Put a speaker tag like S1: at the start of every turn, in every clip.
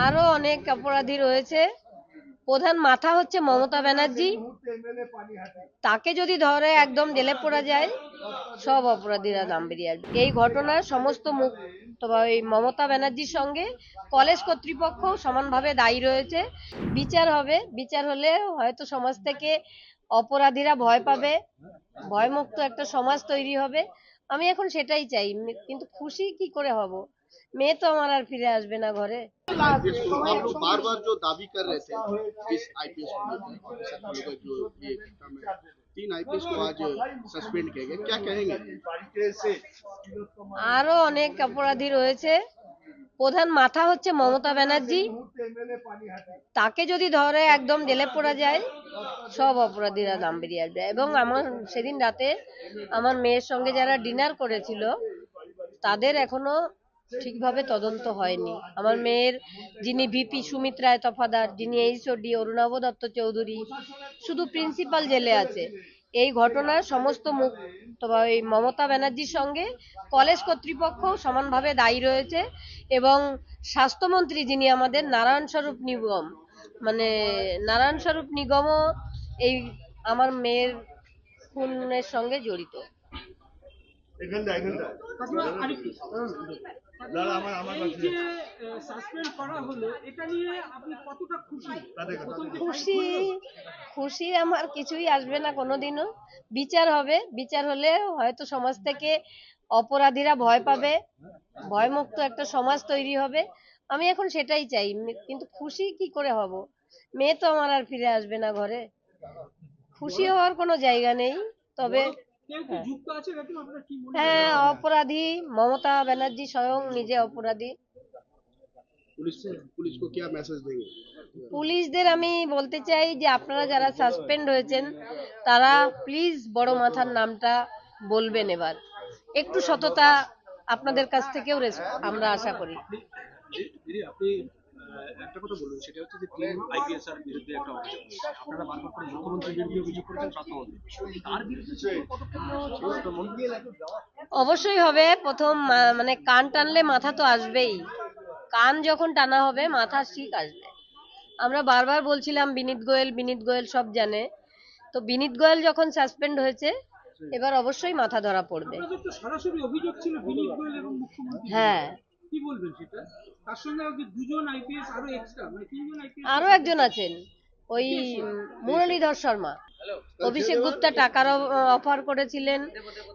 S1: আরো অনেক অপরাধী রয়েছে। প্রধান মাথা হচ্ছে মমতা ব্যানার্জি। তাকে যদি ধরে একদম জেলে পোড়া যায়, সব অপরাধীরা নাম বেরিয়ে আসবে। এই ঘটনার সমস্ত মুখ এই মমতা ব্যানার্জির সঙ্গে কলেজ কর্তৃপক্ষ সমানভাবে দায়ী রয়েছে। বিচার হবে, বিচার হলে হয়তো সমাজ থেকে অপরাধীরা ভয় পাবে, ভয়মুক্ত একটা সমাজ তৈরি হবে। আমি এখন সেটাই চাই, কিন্তু খুশি কি করে হব? মেয়ে তো আমার আর ফিরে আসবে না ঘরে।
S2: आईपीएस को आप लोग बार बार जो दावी कर रहे थे इस आईपीएस को लेकर ऑफिसर को लेकर जो ये घटना में 3 आईपीएस को आज सस्पेंड किया गया, क्या कहेंगे?
S1: আরো অনেক অপরাধী রয়েছে। প্রধান মাথা হচ্ছে মমতা ব্যানার্জি। তাকে যদি ধরে একদম জেলে পোড়া যায়, সব অপরাধীরা নাম বেরিয়ে আসবে। এবং আমার সেদিন রাতে আমার মেয়ের সঙ্গে যারা ডিনার করেছিল তাদের এখনো ঠিকভাবে তদন্ত হয়নি। আমার মেয়ের যিনি ভিপি সুমিত রায় তফাদার, যিনি এইচওডি অরুণাভ দত্ত চৌধুরী, শুধু প্রিন্সিপাল জেলে আছে। এই ঘটনার সমস্ত মুখ এই মমতা ব্যানার্জির সঙ্গে কলেজ কর্তৃপক্ষ সমানভাবে দায়ী রয়েছে। এবং স্বাস্থ্যমন্ত্রী যিনি আমাদের নারায়ণ স্বরূপ নিগম, নারায়ণ স্বরূপ নিগমও এই আমার মেয়ের খুনের সঙ্গে জড়িত। খুশি আমার কিছুই আসবে না কোনোদিনও। বিচার হবে, বিচার হলে হয়তো সমাজ থেকে অপরাধীরা ভয় পাবে, ভয়মুক্ত একটা সমাজ তৈরি হবে। আমি এখন সেটাই চাই, কিন্তু খুশি কি করে হব? মেয়ে তো আমার আর ফিরে আসবে না ঘরে। খুশি হওয়ার কোনো জায়গা নেই। তবে হ্যাঁ, অপরাধী মমতা ব্যানার্জি স্বয়ং নিজে অপরাধী।
S2: पुलिस को क्या मैसेज देंगे?
S1: পুলিশদের আমি বলতে চাই যে আপনারা যারা সাসপেন্ড হয়েছেন তারা প্লিজ বড় মাথার নামটা বলবেন। এবার একটু সততা আপনাদের কাছ থেকেও আমরা আশা করি।
S3: দিদি আপনি একটা কথা বলুন, সেটা হচ্ছে যে 3 আইপিএস এর বিরুদ্ধে একটা অভিযোগ, আপনারা বারবার করে মুখ্যমন্ত্রীর বিরুদ্ধে অভিযোগ করেছেন, তার বিরুদ্ধে
S1: অবশ্যই হবে। প্রথম কান টানলে মাথা তো আসবেই। কান যখন টানা হবে মাথা ঠিক আসবে। আমরা বারবার বলছিলাম বিনীত গোয়েল সব জানে। তো বিনীত গোয়েল যখন সাসপেন্ড হয়েছে, এবার অবশ্যই মাথা ধরা পড়বে।
S3: সরাসরি অভিযোগ ছিল বিনীত গোয়েল এবং মুখ্যমন্ত্রী।
S1: হ্যাঁ,
S3: কি বলবেন সেটা? তার সঙ্গে দুজন আইপিএস আরো এক্সট্রা, 3জন আইপিএস
S1: আরো একজন আছেন, ওই মুরলীধর শর্মা। অভিষেক গুপ্তা টাকার অফার করেছিলেন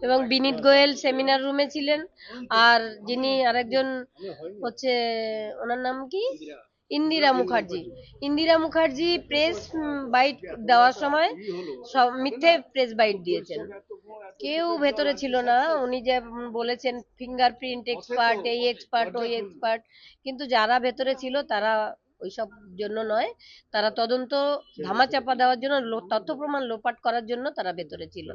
S1: এবং বিনীত গোয়েল সেমিনার রুমে ছিলেন। আর যিনি আরেকজন হচ্ছে, ওনার নাম কি, ইন্দিরা মুখার্জি প্রেস বাইট দেওয়ার সময় সব মিথ্যে প্রেস বাইট দিয়েছেন। কেউ ভেতরে ছিল না। উনি যে বলেছেন ফিঙ্গারপ্রিন্ট এক্সপার্ট, এই এক্সপার্ট ওই এক্সপার্ট, কিন্তু যারা ভেতরে ছিল তারা ওইসব জন্য নয়, তারা তদন্ত ধামাচাপা দেওয়ার জন্য, তথ্য প্রমাণ লোপাট করার জন্য তারা ভেতরে ছিল।